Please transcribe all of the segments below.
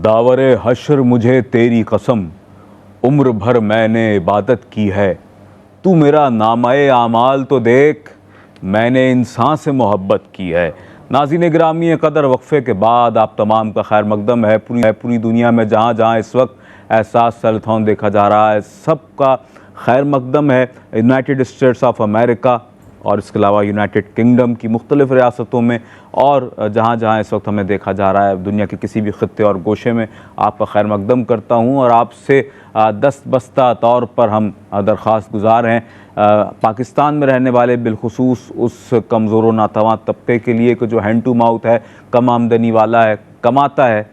दावरे हश्र मुझे तेरी कसम, उम्र भर मैंने इबादत की है। तू मेरा नामाए आमाल तो देख, मैंने इंसान से मोहब्बत की है। नाज़रीन गिरामी कदर वक्फ़े के बाद आप तमाम का खैर मकदम है। पूरी दुनिया में जहाँ जहाँ इस वक्त एहसास सेलेथॉन देखा जा रहा है, सबका खैर मकदम है। यूनाइटेड स्टेट्स ऑफ अमेरिका और इसके अलावा यूनाइटेड किंगडम की मुख्तलिफ़ रियासतों में और जहाँ जहाँ इस वक्त हमें देखा जा रहा है, दुनिया के किसी भी ख़ित्ते और गोशे में आपका खैर मकदम करता हूँ। और आपसे दस्तबस्ता तौर पर हम दरख्वास्त गुजार हैं पाकिस्तान में रहने वाले बिलखुसूस उस कमज़ोर नातवां तबके के लिए कि जो हैंड टू माउथ है, कम आमदनी वाला है, कमाता है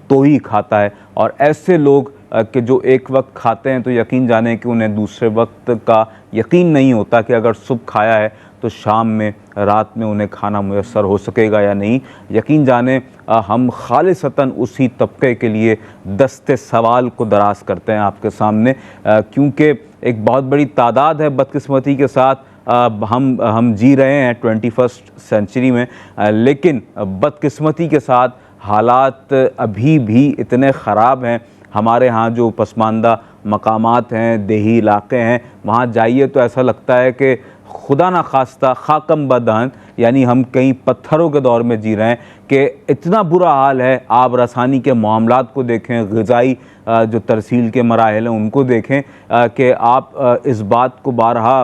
तो ही खाता है। और ऐसे लोग कि जो एक वक्त खाते हैं तो यकीन जाने कि उन्हें दूसरे वक्त का यकीन नहीं होता कि अगर सुबह खाया है तो शाम में रात में उन्हें खाना मुयस्सर हो सकेगा या नहीं। यकीन जाने हम खालिसतन उसी तबके के लिए दस्ते सवाल को दराज करते हैं आपके सामने, क्योंकि एक बहुत बड़ी तादाद है बदकिस्मती के साथ हम जी रहे हैं 21st सेंचुरी में, लेकिन बदकिस्मती के साथ हालात अभी भी इतने ख़राब हैं। हमारे यहाँ जो पसमानदा मकामात हैं, देही इलाके हैं, वहाँ जाइए तो ऐसा लगता है कि खुदा ना खास्ता खाकम बदहन, यानी हम कहीं पत्थरों के दौर में जी रहे हैं कि इतना बुरा हाल है। आप रसानी के मामलात को देखें, ग़िज़ाई जो तरसील के मराहिल हैं उनको देखें कि आप इस बात को बारहा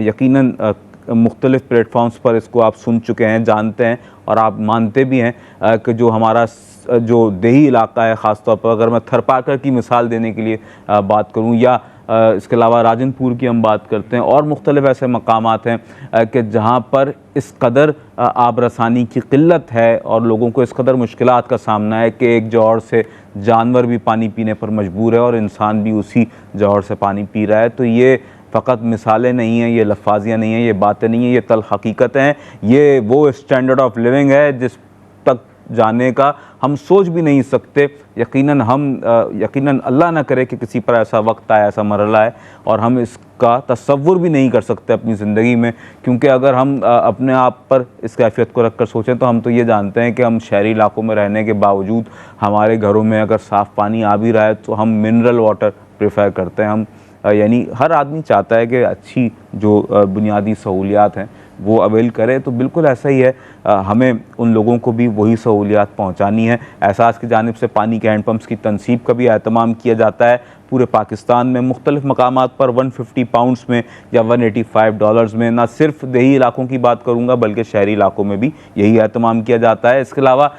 यकीनन मुख्तलिफ़ प्लेटफॉर्म्स पर इसको आप सुन चुके हैं, जानते हैं और आप मानते भी हैं कि जो हमारा जो देही इलाका है, ख़ास तौर पर अगर मैं थरपाकर की मिसाल देने के लिए बात करूं या इसके अलावा राजनपुर की हम बात करते हैं और मुख्तलिफ़ ऐसे मकामात हैं कि जहां पर इस कदर आब रसानी की किल्लत है और लोगों को इस कदर मुश्किलात का सामना है कि एक जौहर से जानवर भी पानी पीने पर मजबूर है और इंसान भी उसी जौहर से पानी पी रहा है। तो ये फ़कत मिसालें नहीं हैं, ये लफ्ज़ियाँ नहीं हैं, ये बातें नहीं हैं, ये तल हकीकतें हैं। ये वो स्टैंडर्ड ऑफ लिविंग है जिस तक जाने का हम सोच भी नहीं सकते। यकीनन अल्लाह ना करे कि किसी पर ऐसा वक्त आए, ऐसा मरला है और हम इसका तसव्वुर भी नहीं कर सकते अपनी ज़िंदगी में, क्योंकि अगर हम अपने आप पर इस कैफियत को रख कर सोचें तो हम तो ये जानते हैं कि हम शहरी इलाकों में रहने के बावजूद हमारे घरों में अगर साफ़ पानी आ भी रहा है तो हम मिनरल वाटर प्रेफर करते हैं। हम यानी हर आदमी चाहता है कि अच्छी जो बुनियादी सहूलियात हैं वो अवेल करे, तो बिल्कुल ऐसा ही है। हमें उन लोगों को भी वही सहूलियात पहुंचानी है। एहसास की जानिब से पानी के हैंड पम्प्स की तनसीब का भी एहतमाम किया जाता है पूरे पाकिस्तान में मुख्तलिफ़ मकामात पर 150 पाउंड्स में या $185 में। ना सिर्फ देही इलाकों की बात करूँगा बल्कि शहरी इलाकों में भी यही एहतमाम किया जाता है। इसके अलावा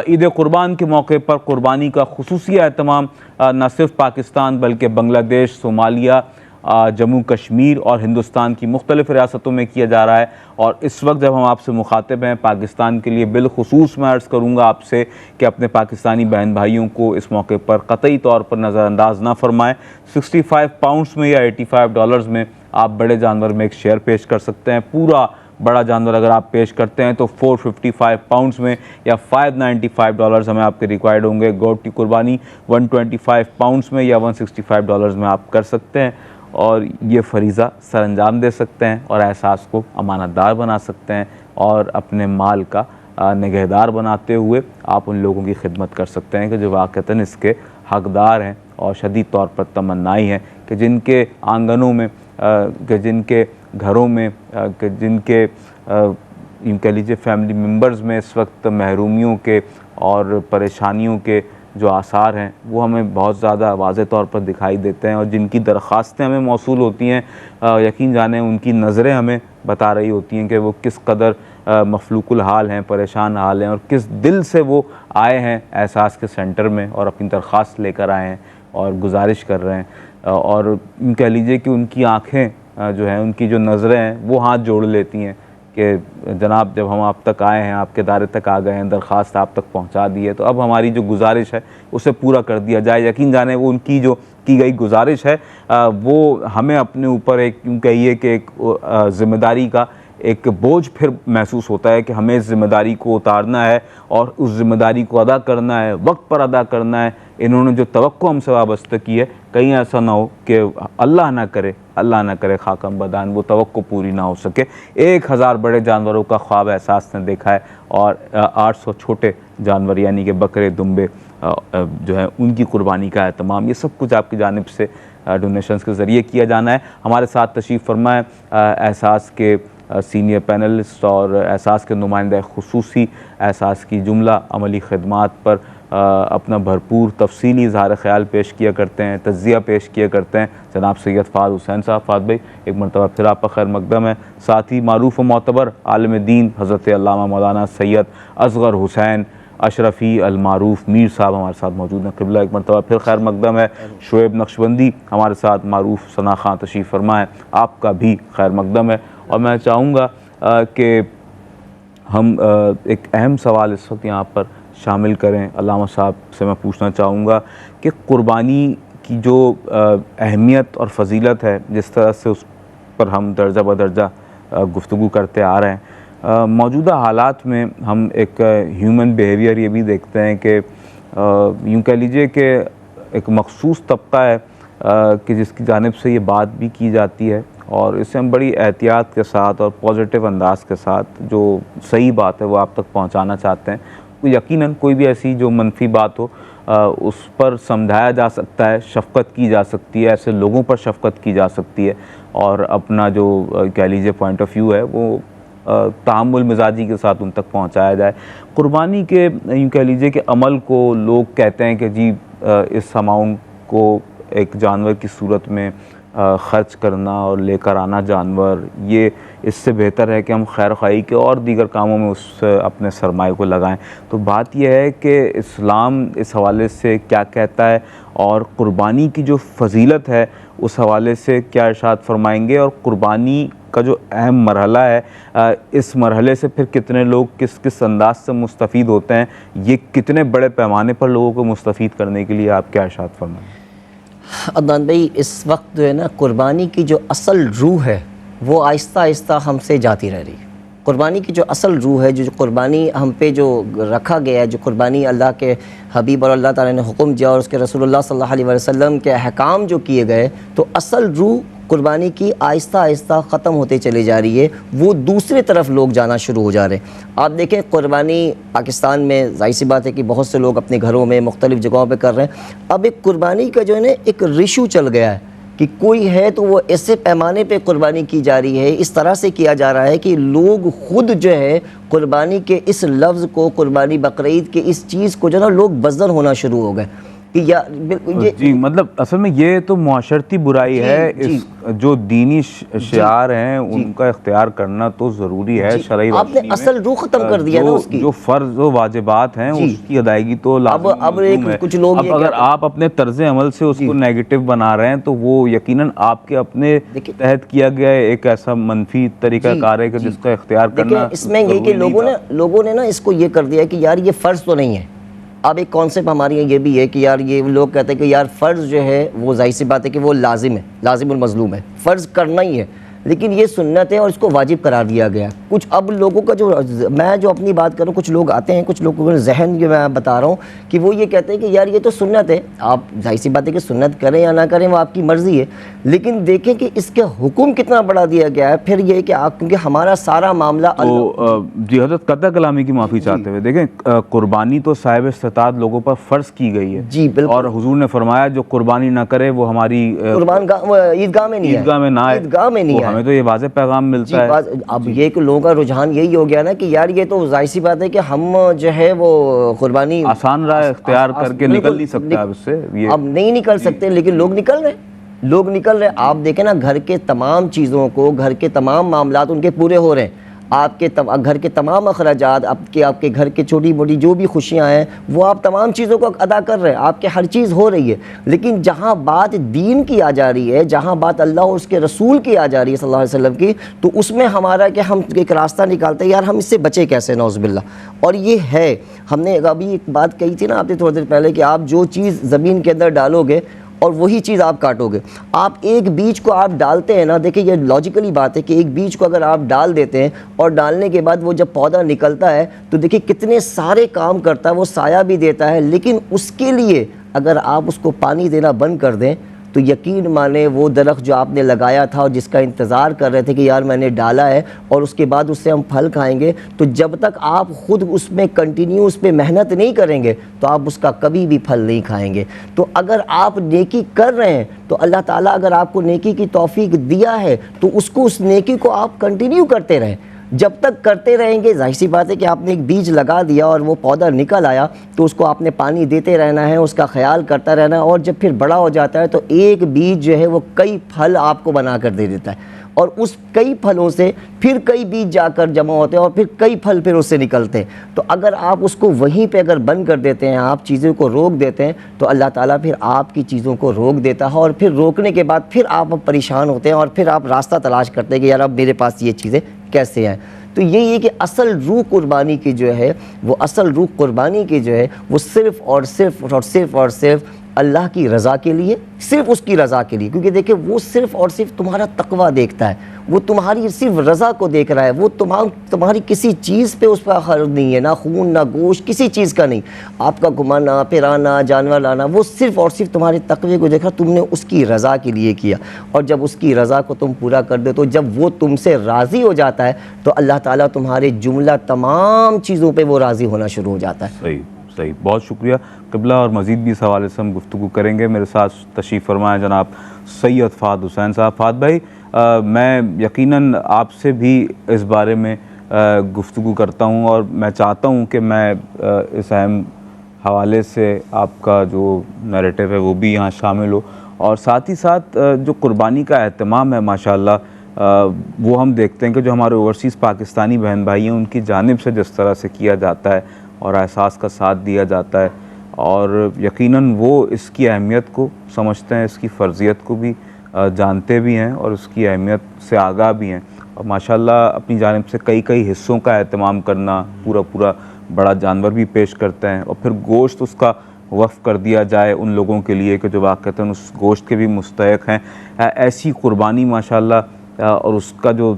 ईद कुर्बान के मौके पर कुर्बानी का खुसूसी एहतमाम न सिर्फ पाकिस्तान बल्कि बांग्लादेश, सोमालिया, जम्मू कश्मीर और हिंदुस्तान की मुख्तलिफ़ रियासतों में किया जा रहा है। और इस वक्त जब हम आपसे मुखातिब हैं पाकिस्तान के लिए, बिलखुसूस मैं अर्ज़ करूँगा आपसे कि अपने पाकिस्तानी बहन भाइयों को इस मौके पर क़तई तौर पर नज़रअंदाज ना फरमाएं। 65 पाउंड्स में या $85 में आप बड़े जानवर में एक शेयर पेश कर सकते हैं। पूरा बड़ा जानवर अगर आप पेश करते हैं तो 455 पाउंड्स में या $595 हमें आपके रिक्वायर्ड होंगे। गोट की कुर्बानी 125 पाउंड्स में या $165 में आप कर सकते हैं और ये फरीज़ा सरअंजाम दे सकते हैं और एहसास को अमानतदार बना सकते हैं और अपने माल का निगहदार बनाते हुए आप उन लोगों की खिदमत कर सकते हैं कि जो वाक़तन इसके हकदार हैं और शदीद तौर पर तमन्नाई हैं कि जिनके आंगनों में, कि जिनके घरों में, कि जिनके यूँ कह लीजिए फैमिली मेम्बर्स में इस वक्त महरूमियों के और परेशानियों के जो आसार हैं वो हमें बहुत ज़्यादा वाज़ेह तौर पर दिखाई देते हैं और जिनकी दरख्वास्तें हमें मौसूल होती हैं, यकीन जाने उनकी नज़रें हमें बता रही होती हैं कि वो किस कदर मफलूकुल हाल हैं, परेशान हाल हैं और किस दिल से वो आए हैं एहसास के सेंटर में और अपनी दरख्वास्त लेकर आए हैं और गुजारिश कर रहे हैं। और कह लीजिए कि उनकी आँखें जो हैं, उनकी जो नज़रें हैं वो हाथ जोड़ लेती हैं कि जनाब जब हम आप तक आए हैं, आपके दायरे तक आ गए हैं, दरख्वास्त आप तक पहुंचा दी है, तो अब हमारी जो गुजारिश है उसे पूरा कर दिया जाए। यकीन जाने वो उनकी जो की गई गुजारिश है वो हमें अपने ऊपर एक यूँ कहिए कि एक ज़िम्मेदारी का एक बोझ फिर महसूस होता है कि हमें इस ज़िम्मेदारी को उतारना है और उस ज़िम्मेदारी को अदा करना है, वक्त पर अदा करना है। इन्होंने जो तवक्को हमसे वाबस्ता की है, कहीं ऐसा ना हो कि अल्लाह ना करे खाकम बदान वो तवक्को पूरी ना हो सके। 1000 बड़े जानवरों का ख्वाब एहसास ने देखा है और 800 छोटे जानवर यानी कि बकरे, दुम्बे जो है उनकी कुर्बानी का एहतमाम, ये सब कुछ आपकी जानिब से डोनेशंस के ज़रिए किया जाना है। हमारे साथ तशरीफ़ फरमा है एहसास के सीनियर पैनलिस्ट और एहसास के नुमाइंदा खुसूसी, एहसास की जुमला अमली खिदमात पर अपना भरपूर तफसीली इज़हार ख़याल पेश किया करते हैं, तज़्ज़िया पेश किया करते हैं जनाब सैयद फ़ाद हुसैन साहब। फ़ाद भाई, एक मरतबा फिर आपका खैर मकदम है। साथ ही मारूफ़ व मोतबर आलिम दीन हज़रत अल्लामा मौलाना सैयद असग़र हुसैन अशरफ़ी अलमारूफ़ मीर साहब हमारे साथ मौजूद हैं। क़िबला एक मरतबा फिर खैर मकदम है। शुएब नक्शबंदी हमारे साथ मारूफ़ सना खां तशरीफ़ फरमा है, आपका भी खैर मकदम है। और मैं चाहूँगा कि हम एक अहम सवाल इस वक्त यहाँ पर शामिल करें। अल्लामा साहब से मैं पूछना चाहूँगा कि कुर्बानी की जो अहमियत और फ़जीलत है, जिस तरह से उस पर हम दर्जा बदर्जा गुफ्तगू करते आ रहे हैं, मौजूदा हालात में हम एक ह्यूमन बिहेवियर ये भी देखते हैं कि यूँ कह लीजिए कि एक मखसूस तबका है कि जिसकी जानिब से ये बात भी की जाती है और इसे हम बड़ी एहतियात के साथ और पॉजिटिव अंदाज के साथ जो सही बात है वो आप तक पहुंचाना चाहते हैं। तो यकीनन कोई भी ऐसी जो मनफी बात हो उस पर समझाया जा सकता है, शफ़क़त की जा सकती है, ऐसे लोगों पर शफ़क़त की जा सकती है और अपना जो कह लीजिए पॉइंट ऑफ व्यू है वो तामुल मिजाजी के साथ उन तक पहुंचाया जाए। कुर्बानी के यूँ कह लीजिए कि अमल को लोग कहते हैं कि जी इस अमाउंट को एक जानवर की सूरत में ख़र्च करना और लेकर आना जानवर, ये इससे बेहतर है कि हम खैर ख़ाही के और दीगर कामों में उस अपने सरमाए को लगाएं। तो बात यह है कि इस्लाम इस हवाले से क्या कहता है और कुर्बानी की जो फ़जीलत है उस हवाले से क्या इरशाद फरमाएंगे, और कुर्बानी का जो अहम मरहला है इस मरहले से फिर कितने लोग किस किस अंदाज से मुस्तफ़ीद होते हैं, ये कितने बड़े पैमाने पर लोगों को मुस्तफ़ीद करने के लिए आप क्या इरशाद फरमाएंगे? अदनान भाई, इस वक्त जो है ना, कुर्बानी की जो असल रूह है वो आहिस्ता आहिस्ता हमसे जाती रह रही है। कुर्बानी की जो असल रूह है, जो कुर्बानी हम पे जो रखा गया है, जो कुर्बानी अल्लाह के हबीब और अल्लाह ताला ने हुक्म दिया और उसके रसूलुल्लाह सल्लल्लाहु अलैहि वसल्लम के अहकाम जो किए गए, तो असल रूह कुर्बानी की आहिस्ता आहिस्ता ख़त्म होते चली जा रही है। वो दूसरी तरफ लोग जाना शुरू हो जा रहे हैं। आप देखें, कुर्बानी पाकिस्तान में ज़ाहिर सी बात है कि बहुत से लोग अपने घरों में मुख्तलिफ़ जगहों पे कर रहे हैं। अब एक कुर्बानी का जो है ना एक रिशू चल गया है कि कोई है तो वो ऐसे पैमाने पे कुर्बानी की जा रही है, इस तरह से किया जा रहा है कि लोग ख़ुद जो है कुर्बानी के इस लफ्ज़ को, कुर्बानी बकरीद के इस चीज़ को जो ना लोग बज़र होना शुरू हो गए कि ये जी, मतलब असल में ये तो मुआशरती बुराई है। इस जो दीनी शियार हैं उनका इख्तियार करना तो ज़रूरी है। शरई आपने असल रूह ख़त्म कर दिया ना उसकी। जो फ़र्ज़ व वाजिबात हैं उसकी अदायगी तो अब एक कुछ लोग अब अगर आप अपने तर्ज़ अमल से उसको नेगेटिव बना रहे हैं तो वो यकीनन आपके अपने तहत किया गया एक ऐसा मनफी तरीक़ाकार है कि जिसका इख्तियार करना। इसमें ये कि लोगों ने ना इसको ये कर दिया कि यार ये फ़र्ज़ तो नहीं है। अब एक कॉन्सेप्ट हमारी ये भी है कि यार ये लोग कहते हैं कि यार फ़र्ज़ जो है वो ज़ाहिर सी बात है कि वो लाजिम है, लाजिमुल मज़लूम है, फ़र्ज़ करना ही है, लेकिन ये सुन्नत है और इसको वाजिब करार दिया गया। कुछ अब लोगों का जो मैं जो अपनी बात करूँ, कुछ लोग आते हैं, कुछ लोगों के जहन जो मैं बता रहा हूँ कि वो ये कहते हैं कि यार ये तो सुन्नत है, आप ज़ाहिर सी बात है कि सुन्नत करें या ना करें वो आपकी मर्ज़ी है, लेकिन देखें कि इसके हुक्म कितना बड़ा दिया गया है। फिर ये कि आप, क्योंकि हमारा सारा मामला तो जी हज़रत कतई कलामी की माफ़ी चाहते हुए देखें, कुर्बानी तो साहिब इस्तिताअत लोगों पर फ़र्ज़ की गई है जी बिल्कुल, और हुजूर ने फरमाया जो कुर्बानी ना करे वो हमारी ईदगाह में नहीं है, ईदगाह में ना आए, ईदगाह में नहीं है। हमें तो ये वाज़ेह पैगाम मिलता है। अब ये कि लोगों का रुझान यही हो गया ना कि यार ये तो जाहिर सी बात है कि हम जो है वो कुर्बानी आसान राह इख्तियार करके निकल नहीं सकते अब इससे, ये अब नहीं निकल सकते, लेकिन लोग निकल रहे। आप देखें ना, घर के तमाम चीज़ों को, घर के तमाम मामलात उनके पूरे हो रहे हैं। आपके घर के तमाम अखराजात, आपके घर के छोटी मोटी जो भी खुशियाँ हैं वो आप तमाम चीज़ों को अदा कर रहे हैं, आपके हर चीज़ हो रही है। लेकिन जहाँ बात दीन की आ जा रही है, जहाँ बात अल्लाह और उसके रसूल की आ जा रही है सल्लल्लाहु अलैहि वसल्लम की, तो उसमें हमारा कि हम एक रास्ता निकालते हैं यार हम इससे बचे कैसे, नौज़ुबिल्लाह। और ये है, हमने अभी एक बात कही थी ना आपने थोड़ी देर पहले कि आप जो चीज़ ज़मीन के अंदर डालोगे और वही चीज़ आप काटोगे। आप एक बीज को आप डालते हैं ना, देखिए ये लॉजिकली बात है कि एक बीज को अगर आप डाल देते हैं और डालने के बाद वो जब पौधा निकलता है तो देखिए कितने सारे काम करता है, वो साया भी देता है, लेकिन उसके लिए अगर आप उसको पानी देना बंद कर दें तो यकीन माने वो दरख्त जो आपने लगाया था और जिसका इंतज़ार कर रहे थे कि यार मैंने डाला है और उसके बाद उससे हम फल खाएंगे, तो जब तक आप ख़ुद उसमें कंटिन्यू उस पर मेहनत नहीं करेंगे तो आप उसका कभी भी फल नहीं खाएंगे। तो अगर आप नेकी कर रहे हैं तो अल्लाह ताला अगर आपको नेकी की तौफीक दिया है तो उसको, उस नेकी को आप कंटिन्यू करते रहें। जब तक करते रहेंगे, जाहिर सी बात है कि आपने एक बीज लगा दिया और वो पौधा निकल आया तो उसको आपने पानी देते रहना है, उसका ख्याल करता रहना है, और जब फिर बड़ा हो जाता है तो एक बीज जो है वो कई फल आपको बना कर दे देता है, और उस कई फलों से फिर कई बीज जाकर जमा होते हैं और फिर कई फल फिर उससे निकलते हैं। तो अगर आप उसको वहीं पे अगर बंद कर देते हैं, आप चीज़ों को रोक देते हैं, तो अल्लाह ताला फिर आपकी चीज़ों को रोक देता है, और फिर रोकने के बाद फिर आप परेशान होते हैं और फिर आप रास्ता तलाश करते हैं कि यार अब मेरे पास ये चीज़ें कैसे हैं। तो यही है कि असल रूह कुर्बानी की जो है, वो असल रूह कुर्बानी की जो है वो सिर्फ़ और सिर्फ अल्लाह की रज़ा के लिए, सिर्फ उसकी रज़ा के लिए। क्योंकि देखिए वो सिर्फ और सिर्फ तुम्हारा तकवा देखता है, वो तुम्हारी सिर्फ रज़ा को देख रहा है, वो तुम्हारी किसी चीज़ पे उस पर हर्ज नहीं है, ना खून ना गोश्त, किसी चीज़ का नहीं। आपका घुमाना फिराना, जानवर लाना, वो सिर्फ और सिर्फ तुम्हारे तकवे को देखा, तुमने उसकी रज़ा के लिए किया। और जब उसकी रज़ा को तुम पूरा कर दो, तो जब वो तुमसे राज़ी हो जाता है तो अल्लाह ताला तुम्हारे जुमला तमाम चीज़ों पर वो राज़ी होना शुरू हो जाता है। सही सही, बहुत शुक्रिया क़िबला। और मज़ीद भी इस हवाले से हम गुफ्तगू करेंगे। मेरे साथ तशरीफ़ फरमाएँ जनाब सैयद फ़ाद हुसैन साहब। फ़ाद भाई, मैं यकीनन आपसे भी इस बारे में गुफ्तगू करता हूँ और मैं चाहता हूँ कि मैं इस अहम हवाले से आपका जो नैरेटिव है वो भी यहाँ शामिल हो, और साथ ही साथ जो कुर्बानी का एहतमाम है माशाअल्लाह, वो हम देखते हैं कि जो हमारे ओवरसीज़ पाकिस्तानी बहन भाई हैं उनकी जानिब से जिस तरह से किया जाता है और एहसास का साथ दिया जाता है, और यकीनन वो इसकी अहमियत को समझते हैं, इसकी फ़र्ज़ियत को भी जानते भी हैं और उसकी अहमियत से आगाह भी हैं, और माशाअल्लाह अपनी जानिब से कई हिस्सों का एहतमाम करना, पूरा बड़ा जानवर भी पेश करते हैं, और फिर गोश्त उसका वफ़ कर दिया जाए उन लोगों के लिए कि जो वाक़तन उस गोश्त के भी मुस्तहिक़ हैं। ऐसी कुर्बानी माशाअल्लाह, और उसका जो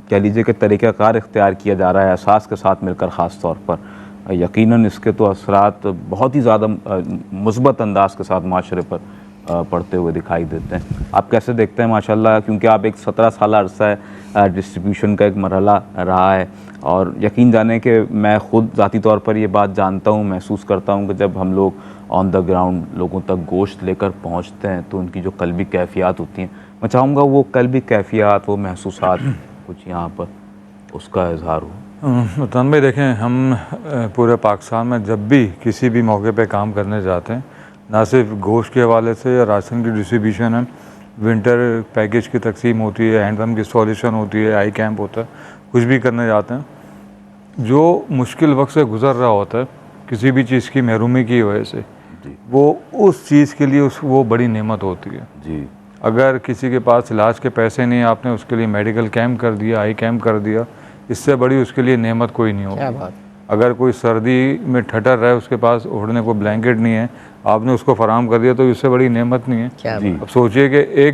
कह लीजिए कि तरीक़ाकार इख्तियार किया जा रहा है एहसास के साथ मिलकर, ख़ास तौर पर यकीनन इसके तो असरात बहुत ही ज़्यादा मुस्बत अंदाज़ के साथ माशरे पर पड़ते हुए दिखाई देते हैं। आप कैसे देखते हैं माशाल्लाह, क्योंकि आप एक 17 साल अरसा है डिस्ट्रीब्यूशन का एक मरहला रहा है, और यकीन जाने कि मैं ख़ुद ज़ाती तौर पर ये बात जानता हूँ, महसूस करता हूँ कि जब हम लोग ऑन द ग्राउंड लोगों तक गोश्त लेकर पहुँचते हैं तो उनकी जो कल्बी कैफ़ियत होती हैं, मैं चाहूँगा वो कल्बी कैफ़ियत, वो महसूसात कुछ यहाँ पर उसका इजहार हो। मुतान भाई देखें, हम पूरे पाकिस्तान में जब भी किसी भी मौके पे काम करने जाते हैं, ना सिर्फ गोश्त के हवाले से या राशन की डिस्ट्रीब्यूशन है, विंटर पैकेज की तकसीम होती है, हैंडपम्प की सॉल्यूशन होती है, आई कैंप होता है, कुछ भी करने जाते हैं, जो मुश्किल वक्त से गुज़र रहा होता है किसी भी चीज़ की महरूमी की वजह से, वो उस चीज़ के लिए वो बड़ी नेमत होती है जी। अगर किसी के पास इलाज के पैसे नहीं, आपने उसके लिए मेडिकल कैंप कर दिया, आई कैंप कर दिया, इससे बड़ी उसके लिए नेमत कोई नहीं होगी। अगर कोई सर्दी में ठटर रहा है, उसके पास ओढ़ने को ब्लैंकेट नहीं है, आपने उसको फराहम कर दिया, तो इससे बड़ी नेमत नहीं है जी। अब सोचिए कि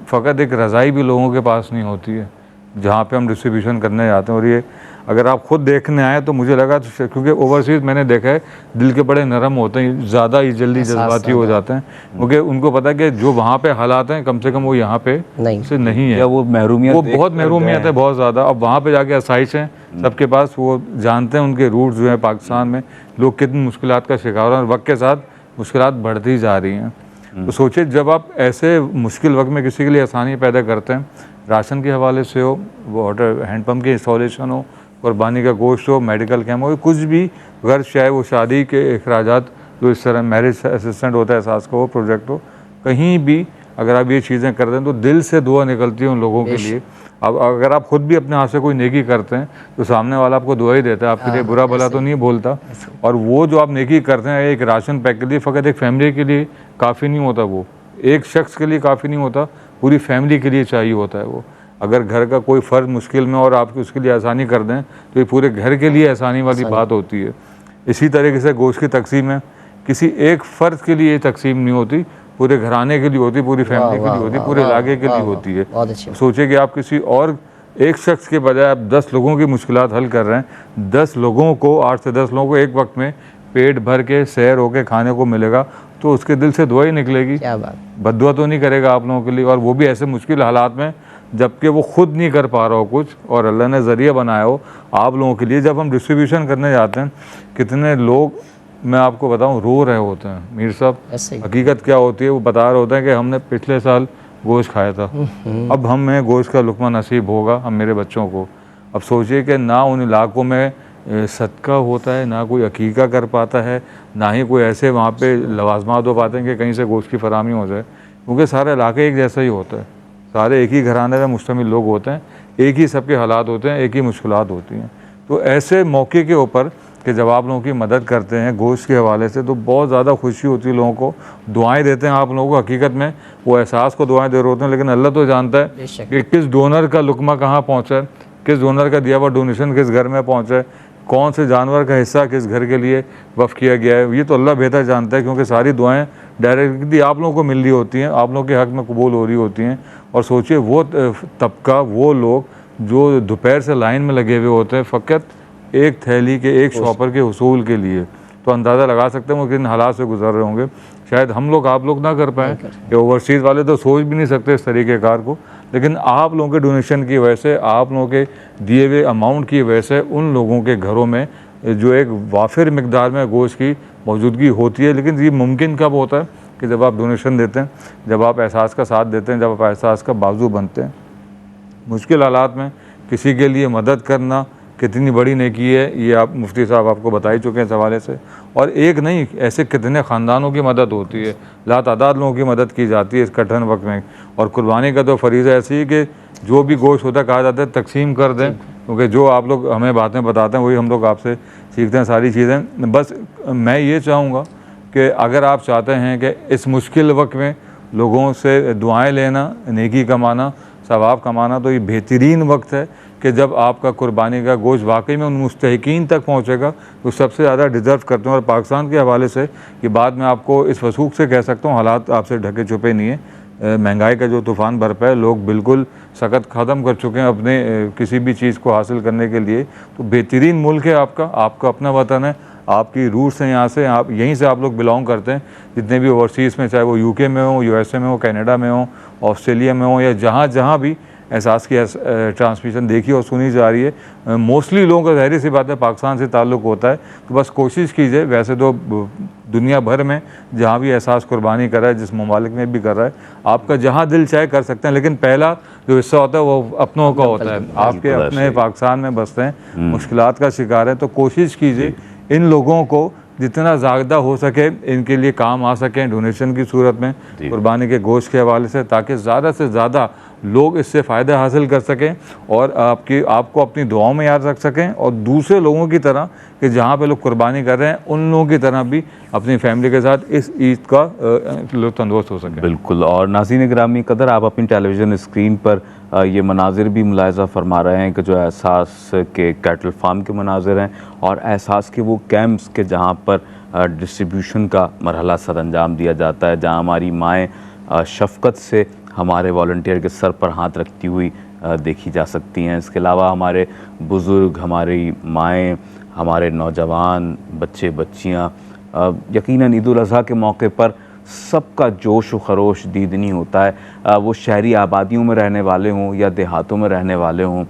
फ़कत एक रज़ाई भी लोगों के पास नहीं होती है जहाँ पे हम डिस्ट्रीब्यूशन करने जाते हैं। और ये अगर आप खुद देखने आए तो मुझे लगा, तो क्योंकि ओवरसीज़ मैंने देखा है दिल के बड़े नरम होते हैं, ज़्यादा ही जल्दी जज्बाती हो जाते हैं, क्योंकि उनको पता है कि जो वहाँ पे हालात हैं कम से कम वो यहाँ पे से नहीं है, वो महरूमियत, वो बहुत महरूमियत है, बहुत ज़्यादा। अब वहाँ पे जाके आसाइश हैं सबके पास, वो जानते हैं उनके रूट्स जो हैं पाकिस्तान में, लोग कितनी मुश्किलात का शिकार हैं और वक्त के साथ मुश्किलात बढ़ती जा रही हैं। तो सोचिए, जब आप ऐसे मुश्किल वक्त में किसी के लिए आसानी पैदा करते हैं, राशन के हवाले से हो, वाटर हैंडपम्प की इंस्टॉलेशन हो, कुर्बानी का गोश्त हो, मेडिकल कैम्प हो, कुछ भी, घर चाहे वो शादी के अखराजात जो इस तरह मैरिज असिस्टेंट होता है एहसास का वो प्रोजेक्ट हो, कहीं भी अगर आप ये चीज़ें करते हैं तो दिल से दुआ निकलती है उन लोगों के लिए। अब अगर आप खुद भी अपने हाथ से कोई नेकी करते हैं तो सामने वाला आपको दुआ ही देता है, आपके लिए बुरा भला तो नहीं बोलता। और वो जो आप नेकी करते हैं एक राशन पैक के लिए, फ़कत एक फैमिली के लिए काफ़ी नहीं होता, वो एक शख्स के लिए काफ़ी नहीं होता, पूरी फैमिली के लिए चाहिए होता है वो। अगर घर का कोई फ़र्द मुश्किल में और आप उसके लिए आसानी कर दें तो ये पूरे घर के लिए आसानी वाली बात होती है। इसी तरीके से गोश्त की तकसीम है, किसी एक फ़र्द के लिए तकसीम नहीं होती, पूरे घराने के लिए होती, पूरी फैमिली के लिए होती, पूरे इलाके के लिए होती है। सोचिए कि आप किसी और एक शख्स के बजाय आप 10 लोगों की मुश्किलात हल कर रहे हैं, 10 लोगों को, 8 से 10 लोगों को एक वक्त में पेट भर के सैर होकर खाने को मिलेगा, तो उसके दिल से दुआ ही निकलेगी। क्या बात। बद्दुआ तो नहीं करेगा आप लोगों के लिए, और वो भी ऐसे मुश्किल हालात में जबकि वो खुद नहीं कर पा रहा हो कुछ और अल्लाह ने ज़रिया बनाया हो आप लोगों के लिए। जब हम डिस्ट्रीब्यूशन करने जाते हैं कितने लोग, मैं आपको बताऊं, रो रहे होते हैं मीर साहब। ऐसे ही। हकीकत क्या होती है, वो बता रहे होते हैं कि हमने पिछले साल गोश्त खाया था, अब हमें गोश्त का लुक़्मा नसीब होगा, हम मेरे बच्चों को। अब सोचिए कि ना उन इलाकों में सदका होता है, ना कोई अकीका कर पाता है, ना ही कोई ऐसे वहाँ पे लवाजमात हो पाते हैं कि कहीं से गोश्त की फराहमी हो जाए, क्योंकि सारे इलाके एक जैसा ही होता है, सारे एक ही घराने में मुश्तमिल लोग होते हैं, एक ही सबके हालात होते हैं, एक ही मुश्किलात होती हैं। तो ऐसे मौके के ऊपर कि जब आप लोगों की मदद करते हैं गोश्त के हवाले से तो बहुत ज़्यादा खुशी होती है लोगों को, दुआएं देते हैं आप लोगों को। हकीकत में वो एहसास को दुआएं दे रहे होते हैं, लेकिन अल्लाह तो जानता है बेशक। कि किस डोनर का लुक़मा कहाँ पहुँचा है, किस डोनर का दिया हुआ डोनेशन किस घर में पहुँचा है, कौन से जानवर का हिस्सा किस घर के लिए वफ़ किया गया है, ये तो अल्लाह बेहतर जानता है, क्योंकि सारी दुआएं डायरेक्टली आप लोगों को मिल रही होती हैं, आप लोगों के हक़ में कबूल हो रही होती हैं। और सोचिए वो तबका, वो लोग जो दोपहर से लाइन में लगे हुए होते हैं फ़कत एक थैली के, एक शॉपर के हुसूल के लिए, तो अंदाज़ा लगा सकते हैं वो किन हालात से गुजर रहे होंगे। शायद हम लोग, आप लोग ना कर पाएँ, या ओवरसीज़ वाले तो सोच भी नहीं सकते इस तरीके कार को, लेकिन आप लोगों के डोनेशन की वजह से, आप लोगों के दिए हुए अमाउंट की वजह से उन लोगों के घरों में जो एक वाफिर मिकदार में गोश्त की मौजूदगी होती है। लेकिन ये मुमकिन कब होता है कि जब आप डोनेशन देते हैं, जब आप एहसास का साथ देते हैं, जब आप एहसास का बाजू बनते हैं। मुश्किल हालात में किसी के लिए मदद करना कितनी बड़ी नेकी है, ये आप मुफ्ती साहब आपको बता ही चुके हैं इस हवाले से। और एक नहीं, ऐसे कितने ख़ानदानों की मदद होती है, लातादाद लोगों की मदद की जाती है इस कठिन वक्त में। और कुर्बानी का तो फरीज़ा ऐसी है कि जो भी गोश्त होता है कहा जाता है तकसीम कर दें, क्योंकि जो आप लोग हमें बातें बताते हैं वही हम लोग आपसे सीखते हैं सारी चीज़ें। बस मैं ये चाहूँगा कि अगर आप चाहते हैं कि इस मुश्किल वक्त में लोगों से दुआएँ लेना, नेकी कमाना, सवाब कमाना, तो ये बेहतरीन वक्त है कि जब आपका कुर्बानी का गोश्त वाकई में उन मुस्तहिकीन तक पहुंचेगा तो सबसे ज़्यादा डिज़र्व करते हैं। और पाकिस्तान के हवाले से ये बात मैं आपको इस वसूख से कह सकता हूँ, हालात आपसे ढके छुपे नहीं है। महंगाई का जो तूफ़ान बरपा है, लोग बिल्कुल सकत ख़त्म कर चुके हैं अपने किसी भी चीज़ को हासिल करने के लिए। तो बेहतरीन मुल्क है आपका अपना वतन है, आपकी रूट्स हैं यहाँ से, आप यहीं से आप लोग बिलोंग करते हैं। जितने भी ओवरसीज़ में, चाहे वो यूके में हो, यूएसए में हो, कनाडा में हो, ऑस्ट्रेलिया में हो, या जहाँ जहाँ भी एहसास की ट्रांसमिशन देखी और सुनी जा रही है, मोस्टली लोगों का ज़ाहिर सी बात है पाकिस्तान से ताल्लुक़ होता है। तो बस कोशिश कीजिए, वैसे तो दुनिया भर में जहाँ भी एहसास कुर्बानी कर रहा है, जिस ममालिक में भी कर रहा है, आपका जहाँ दिल चाहे कर सकते हैं, लेकिन पहला जो हिस्सा होता है वो अपनों का होता है। आपके अपने पाकिस्तान में बसते हैं, मुश्किलात का शिकार है, तो कोशिश कीजिए इन लोगों को जितना ज़्यादा हो सके इनके लिए काम आ सकें डोनेशन की सूरत में, कुर्बानी के गोश्त के हवाले से, ताकि ज़्यादा से ज़्यादा लोग इससे फ़ायदा हासिल कर सकें और आपको अपनी दुआओं में याद रख सकें। और दूसरे लोगों की तरह कि जहाँ पे लोग कुर्बानी कर रहे हैं उन लोगों की तरह भी अपनी फैमिली के साथ इस ईद का लुत्फ़ हो सके। बिल्कुल। और नाज़रीन गिरामी कदर, आप अपनी टेलीविज़न स्क्रीन पर ये मनाजिर भी मुलाहिज़ा फरमा रहे हैं कि जो एहसास के कैटल फार्म के मनाजिर हैं और एहसास के वो कैंप्स के जहाँ पर डिस्ट्रीब्यूशन का मरहला सर अंजाम दिया जाता है, जहाँ हमारी माएँ शफ़क़त से हमारे वॉलंटियर के सर पर हाथ रखती हुई देखी जा सकती हैं। इसके अलावा हमारे बुज़ुर्ग, हमारी माएँ, हमारे नौजवान, बच्चे बच्चियाँ, यकीनन ईद उल अज़हा के मौके पर सबका जोश व खरोश दीदनी होता है। वो शहरी आबादियों में रहने वाले हों या देहातों में रहने वाले हों,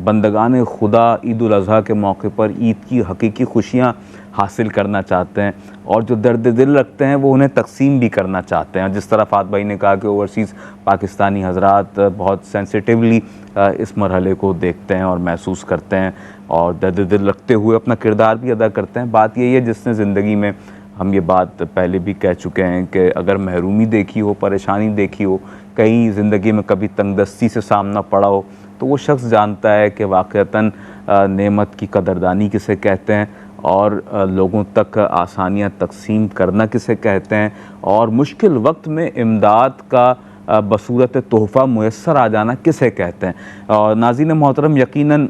बंदगान खुदा ईद उल अज़हा के मौके पर ईद की हकीकी खुशियाँ हासिल करना चाहते हैं और जो दर्द दिल रखते हैं वो उन्हें तकसीम भी करना चाहते हैं। जिस तरह फ़ात भाई ने कहा कि ओवरसीज़ पाकिस्तानी हज़रात बहुत सेंसिटिवली इस मरहले को देखते हैं और महसूस करते हैं और दर्द दिल रखते हुए अपना किरदार भी अदा करते हैं। बात यही है, जिसने ज़िंदगी में, हम ये बात पहले भी कह चुके हैं कि अगर महरूमी देखी हो, परेशानी देखी हो, कहीं ज़िंदगी में कभी तंगदस्ती से सामना पड़ा हो, तो वो शख्स जानता है कि वाक़तन नेमत की कदरदानी किसे कहते हैं और लोगों तक आसानियाँ तकसीम करना किसे कहते हैं और मुश्किल वक्त में इमदाद का बसूरत तोहफ़ा मुयस्सर आ जाना किसे कहते हैं। और नाज़रीन मोहतरम, यकीनन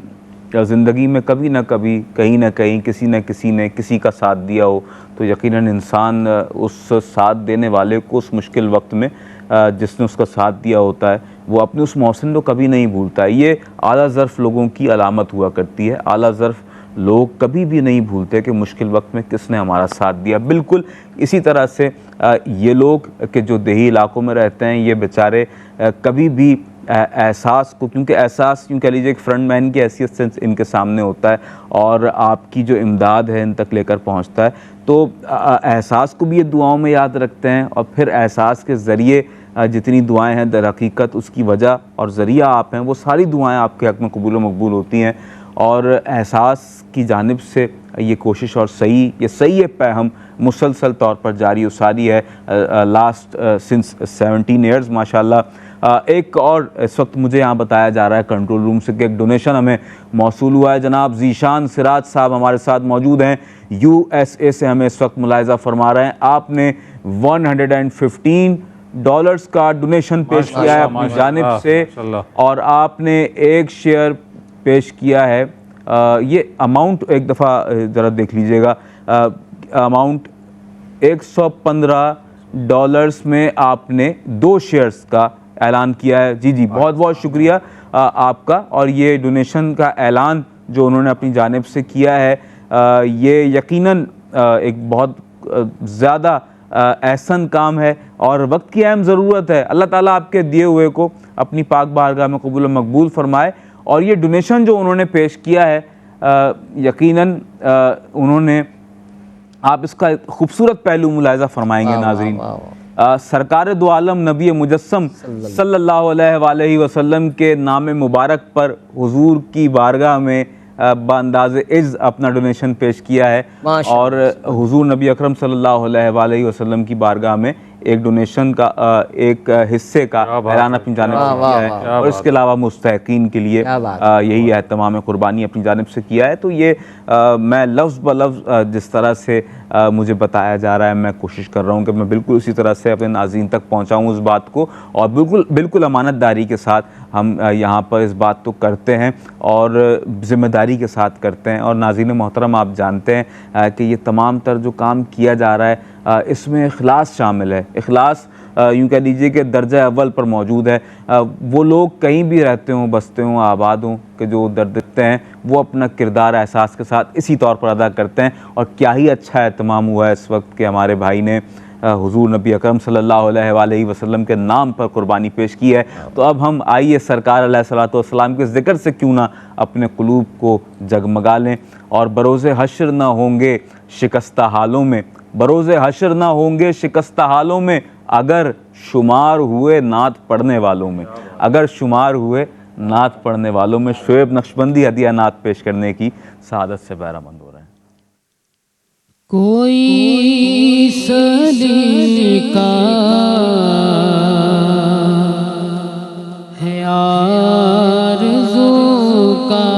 ज़िंदगी में कभी ना कभी, कहीं ना कहीं, किसी न किसी ने किसी का साथ दिया हो, तो यकीनन इंसान उस साथ देने वाले को उस मुश्किल वक्त में जिसने उसका साथ दिया होता है वो अपने उस मौसम को कभी नहीं भूलता है। ये आला ज़र्फ़ लोगों की अलामत हुआ करती है। आला ज़र्फ़ लोग कभी भी नहीं भूलते कि मुश्किल वक्त में किसने हमारा साथ दिया। बिल्कुल इसी तरह से ये लोग के जो देही इलाकों में रहते हैं, ये बेचारे कभी भी एहसास को, क्योंकि एहसास यूँ कह लीजिए एक फ्रंट मैन की हैसियत से इनके सामने होता है और आपकी जो इमदाद है इन तक लेकर पहुंचता है, तो एहसास को भी ये दुआओं में याद रखते हैं और फिर एहसास के ज़रिए जितनी दुआएं हैं दर हकीकत उसकी वजह और ज़रिया आप हैं, वो सारी दुआएं आपके हक़ में कबूल व मकबूल होती हैं। और एहसास की जानिब से ये कोशिश और ये सही पैहम मुसलसल तौर पर जारी और सारी है लास्ट सिंस 17 ईयर्स माशाल्लाह। एक और इस वक्त मुझे यहाँ बताया जा रहा है कंट्रोल रूम से कि एक डोनेशन हमें मौसूल हुआ है। जनाब ज़ीशान सिराज साहब हमारे साथ मौजूद हैं, USA से हमें इस वक्त मुलाहिज़ा फरमा रहे हैं। आपने $115 का डोनेशन पेश किया है अपनी जानिब से और आपने एक शेयर पेश किया है। ये अमाउंट एक दफ़ा ज़रा देख लीजिएगा, अमाउंट $115 में आपने 2 शेयर्स का ऐलान किया है। जी जी, बहुत बहुत शुक्रिया आपका। और ये डोनेशन का ऐलान जो उन्होंने अपनी जानिब से किया है, ये यकीनन एक बहुत ज़्यादा एहसन काम है और वक्त की अहम ज़रूरत है। अल्लाह ताला आपके दिए हुए को अपनी पाक बारगाह में कबूल मकबूल फरमाए। और ये डोनेशन जो उन्होंने पेश किया है, यकीनन उन्होंने, आप इसका खूबसूरत पहलू मुलाहिज़ा फरमाएंगे नाज़रीन। सरकार दो आलम नबी मुजस्सम सल्लल्लाहु अलैहि वसल्लम के नाम मुबारक पर हुजूर की बारगाह में बांदाज़े इज़्ज़ अपना डोनेशन पेश किया है और हुजूर नबी अकरम सल्लल्लाहु अलैहि वसल्लम की बारगाह में एक डोनेशन का एक हिस्से का ऐलान अपनी जानिब से किया है और इसके अलावा मुस्तहिकीन के लिए यही एहतमाम कुर्बानी अपनी जानिब से किया है। तो ये मैं लफ्ज़ ब लफ्ज़ जिस तरह से मुझे बताया जा रहा है, मैं कोशिश कर रहा हूँ कि मैं बिल्कुल उसी तरह से अपने नाज़रीन तक पहुँचाऊँ उस बात को, और बिल्कुल अमानतदारी के साथ हम यहाँ पर इस बात को करते हैं और ज़िम्मेदारी के साथ करते हैं। और नाज़रीन मोहतरम, आप जानते हैं कि ये तमाम तर जो काम किया जा रहा है इसमें इखलास शामिल है। इखलास यूँ कह लीजिए कि दर्जा अव्वल पर मौजूद है। वो लोग कहीं भी रहते हों, बसते हों, आबाद हों, कि जो दर्द देते हैं वो अपना किरदार एहसास के साथ इसी तौर पर अदा करते हैं। और क्या ही अच्छा एहतमाम हुआ है इस वक्त के हमारे भाई ने हुजूर नबी अकरम सल्लल्लाहु अलैहि वसल्लम के नाम पर कुर्बानी पेश की है। तो अब हम आइए सरकार अलैहिस्सलातु वस्सलाम के ज़िक्र से क्यों ना अपने क़ुलूब को जगमगा लें। और बरोज़े हश्र ना होंगे शिकस्ता हालों में, बरोज़े हश्र ना होंगे शिकस्ता हालों में, अगर शुमार हुए नात पढ़ने वालों में, अगर शुमार हुए नात पढ़ने वालों में। शुएब नक्शबंदी हदिया नात पेश करने की सआदत से बहरामंद हो रहे हैं। कोई सलीका है आरज़ू का,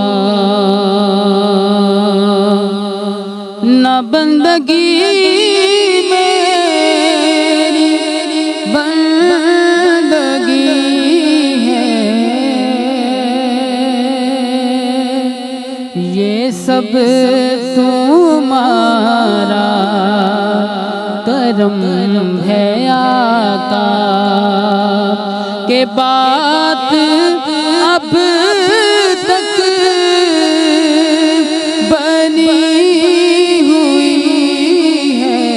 न बंदगी मेरी बंदगी है, ये सब तुम्हारा करम है आका, के बात अब तक बनी हुई है,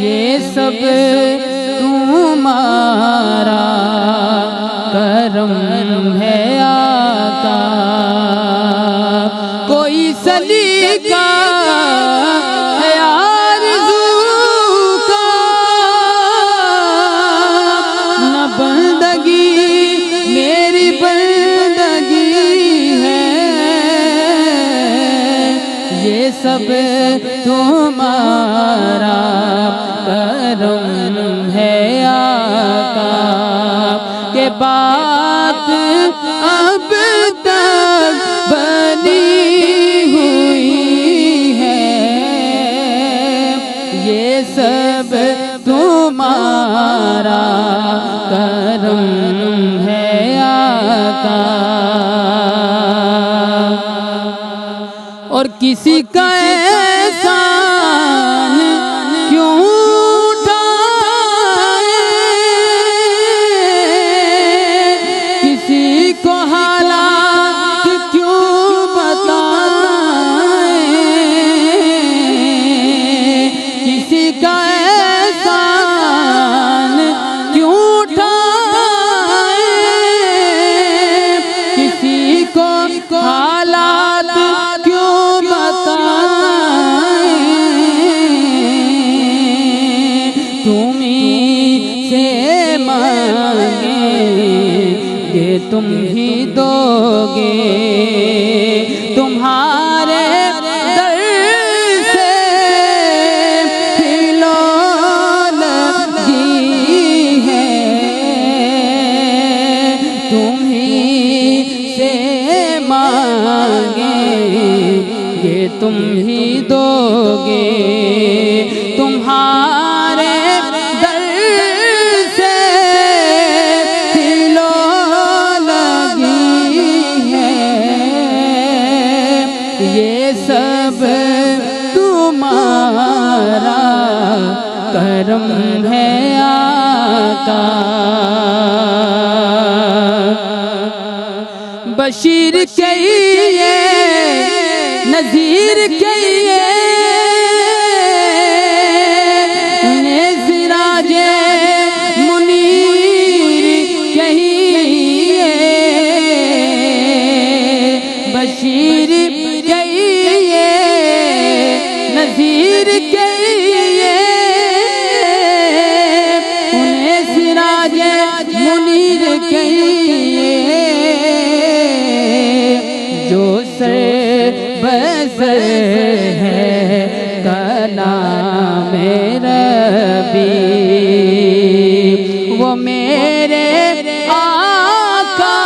ये सब तुम्हारा करम है आका। कोई सलीका है आरज़ू का, न बंदगी मेरी बंदगी है, ये सब तुम्हारा करम है आका, के बात अब तक बनी हुई है, ये सब तुम्हारा करम है आका। और किसी का एहसान क्यों उठाए, किसी को हालात क्यों तुम ही दोगे। तुम्हारे दर से फिलौलगी है, तुम ही से मांगेंगे तुम ही दोगे। तुम्हारे दर से फिलौलगी है, ये सब तुम्हारा करम है आका। बशीर कहिए नज़ीर कहिए, सिराजे मुनीर कहिए। बशीर कहिए नज़ीर कहिए, उन्हें सिराजे मुनीर कहिए। जो सर बसर है कलाम रबी, वो मेरे आका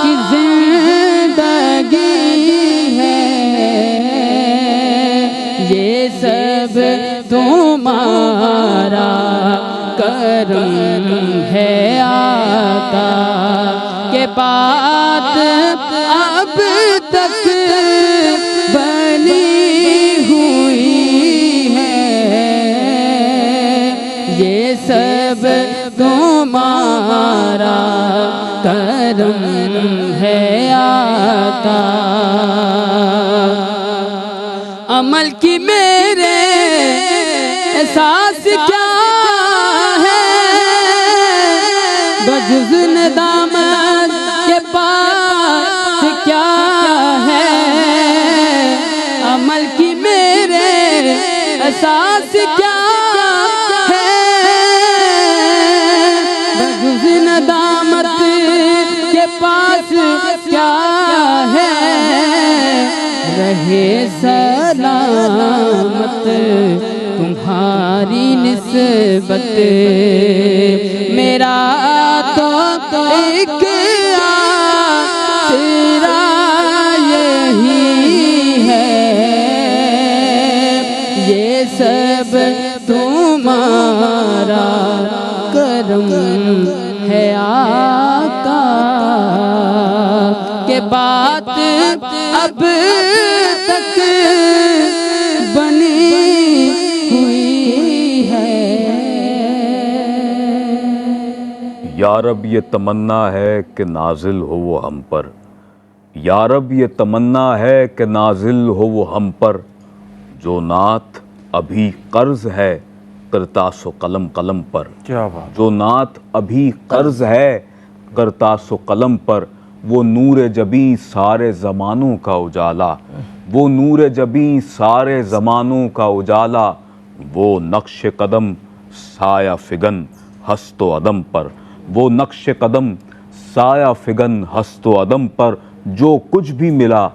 की जिंदगी है। ये सब तुम्हारा करम है आका। के बात अब तक बनी हुई है, ये सब तुम्हारा करम है आका। अमल की मेरे एहसास क्या है, बजुज़ दामन के पास क्या है। अमल की मेरे एहसास क्या है, बजुज़ दामत के पास क्या है। रहे सलामत तुम्हारी निस्बत, मेरा तो एक आसरा यही है। ये सब तुम्हारा करम है आका। के बात अब तक बनी हुई है। या रब ये तमन्ना है कि नाजिल हो वो हम पर, या रब ये तमन्ना है कि नाजिल हो वो हम पर। जो नात अभी कर्ज है करतासो कलम कलम पर, क्या बात। जो नात अभी कर्ज है करतासो कलम पर। वो नूर जबी सारे ज़मानों का उजाला, वो नूर जबी सारे ज़मानों का उजाला। वो नक्श कदम साया फिगन हस्तो अदम पर, वो नक्श कदम साया फिगन हस्तो अदम पर। जो कुछ भी मिला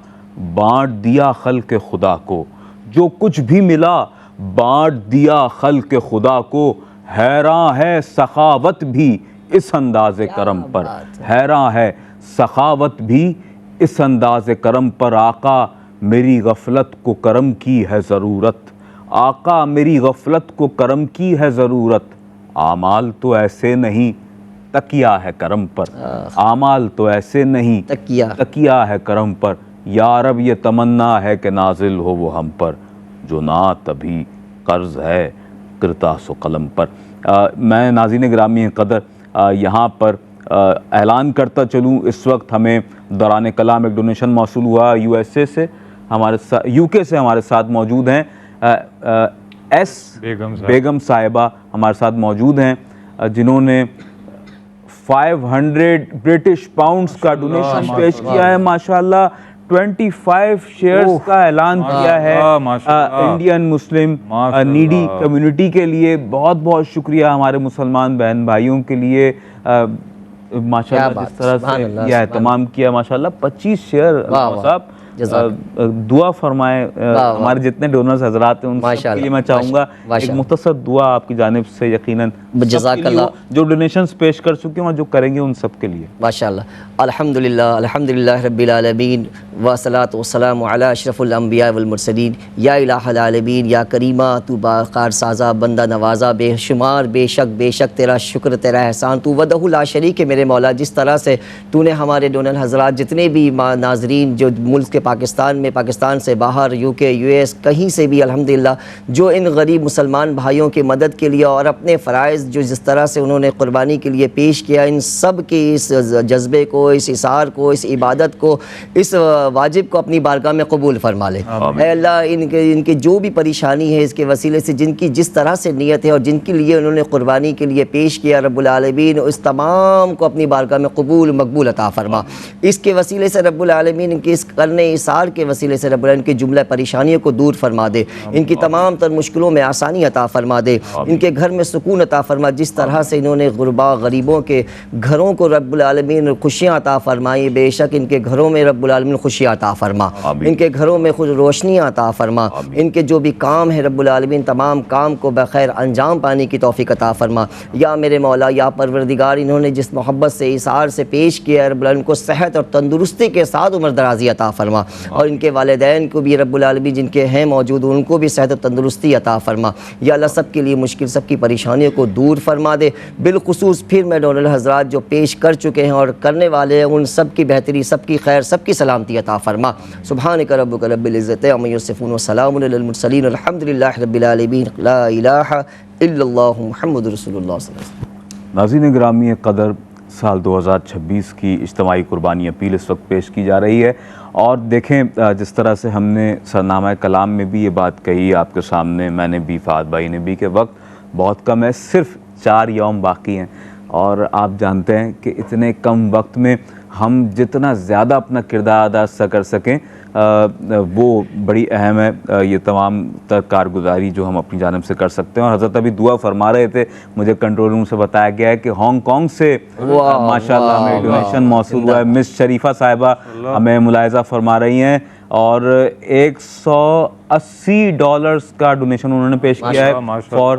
बांट दिया खल्क़ खुदा को, जो कुछ भी मिला बांट दिया खल्क़ खुदा को। हैरान है सखावत भी इस अंदाज़े करम पर, हैरान है सखावत भी इस अंदाज़े करम पर। आका मेरी गफलत को करम की है ज़रूरत, आका मेरी गफलत को करम की है ज़रूरत। आमाल तो ऐसे नहीं तकिया है करम पर, आमाल तो ऐसे नहीं तकिया है करम पर। या रब ये तमन्ना है कि नाजिल हो वो हम पर, जो नात अभी कर्ज है किरतासो कलम पर। मैं नाज़रीन गिरामी कदर यहाँ पर ऐलान करता चलूँ, इस वक्त हमें दौरान कलाम एक डोनेशन मौसूल हुआ USA से, हमारे UK से हमारे साथ मौजूद हैं एस बेगम साहिबा हमारे साथ मौजूद हैं, जिन्होंने 500 ब्रिटिश पाउंड्स का डोनेशन पेश किया है। माशाल्लाह 25 शेयर्स का ऐलान किया है इंडियन मुस्लिम नीडी कम्युनिटी के लिए। बहुत बहुत शुक्रिया हमारे मुसलमान बहन भाइयों के लिए माशाल्लाह क्या जिस बात, तरह सुभान अल्लाह, से यह एहतमाम किया माशाल्लाह 25 शेयर वाह, वाह। साहब दुआ फरमाए हमारे जितने डोनर्स हजरात हैं उन सब के माशाल्लाह, लिए मैं चाहूँगा एक माशाल्लाह। मुख्तसर दुआ आपकी जानिब से यकीनन सबके लिए जज़ाकल्लाह। हो, जो डोनेशंस पेश कर चुके हैं और जो करेंगे उन सब के लिए। माशाअल्लाह अल्हम्दुलिल्लाह अल्हम्दुलिल्लाह रब्बिल आलमीन वस्सलातु वस्सलामु अला अशरफुल अंबिया वल मुरसलीन या इलाहल आलमीन या करीमा तू बाकार साजा बंदा नवाजा बेशुमार बेशक तेरा शुक्र तेरा एहसान तू वदहु ला शरीक है मेरे मौला। जिस तरह से तूने हमारे डोनर हजरात जितने भी नाजरीन जो मुल्क के पाकिस्तान में पाकिस्तान से बाहर यूके यूएस कहीं से भी अल्हम्दुलिल्लाह जो इन गरीब मुसलमान भाइयों की मदद के लिए और अपने फ़राइज़ जो जिस तरह से उन्होंने कुर्बानी के लिए पेश किया इन सब के इस जज्बे को इस इसार को इस इबादत को इस वाजिब को अपनी बारगाह में कबूल फरमा ले। ऐ अल्लाह इनके जो भी परेशानी है इसके वसीले से जिनकी जिस तरह से नीयत है और जिनके लिए उन्होंने कुर्बानी के लिए पेश किया रब्बुल आलमीन इस तमाम को अपनी बारगाह में कबूल मकबूल अता फरमा। इसके वसीले से रब्बुल आलमीन इनके इस करने इसार के वसीले से रब्बुल इनकी जुमला परेशानियों को दूर फरमा दे, इनकी तमाम तर मुश्किलों में आसानी अता फरमा दे, इनके घर में सुकून अता फरमा। जिस तरह से इन्होंने गुरबा गरीबों के घरों को रब्बुल आलमीन खुशियाँ अता फरमाई, बेशक इनके घरों में रब्बुल आलमीन खुशियाँ अता फरमा, इनके घरों में खुद रोशनियाँ अता फरमा, इनके जो भी काम है रब्बुल आलमीन तमाम काम को बखैर अंजाम पाने की तौफीक अता फरमा। या मेरे मौला या परवरदिगार इन्होंने जिस मोहब्बत से इसार से पेश किया रब्बुल आलमीन को सेहत और तंदुरुस्ती के साथ उम्र दराजी अता फरमा और इनके वालिदैन को भी रब्बुल आलमीन जिनके हैं मौजूद उनको भी सेहत और तंदुरुस्ती अता फरमा। या अल्लाह सब के लिए मुश्किल सब की परेशानियों को दूर फरमा दे। बिलखुसूस फिर मैं डोनर हजरात जो पेश कर चुके हैं और करने वाले हैं उन सब की बेहतरी सब की खैर सब की सलामती अता फरमा। सुब्हानक रब्बिक रब्बिल इज़्ज़ति अम्मा यसिफून व सलामुन अलल मुरसलीन अल्हम्दुलिल्लाहि रब्बिल आलमीन ला इलाहा इल्लल्लाहु मुहम्मदुर रसूलुल्लाह सल्लल्लाहु अलैहि वसल्लम। नाज़रीन ग्रामी कदर साल 2026 की इज्तिमाई कुर्बानी अपील इस वक्त पेश की जा रही है और देखें जिस तरह से हमने सरनामा कलाम में भी ये बात कही आपके सामने, मैंने भी फ़ाद भाई ने भी, कि वक्त बहुत कम है, सिर्फ 4 यौम बाकी हैं और आप जानते हैं कि इतने कम वक्त में हम जितना ज़्यादा अपना किरदार अदा कर सकें वो बड़ी अहम है। ये तमाम तर कारगुजारी जो हम अपनी जानिब से कर सकते हैं और हज़रत अभी दुआ फरमा रहे थे, मुझे कंट्रोल रूम से बताया गया है कि हांगकांग से माशाल्लाह हमें डोनेशन मौसूल हुआ है। मिस शरीफा साहिबा हमें मुलाहिज़ा फरमा रही हैं और $180 का डोनेशन उन्होंने पेश किया है फॉर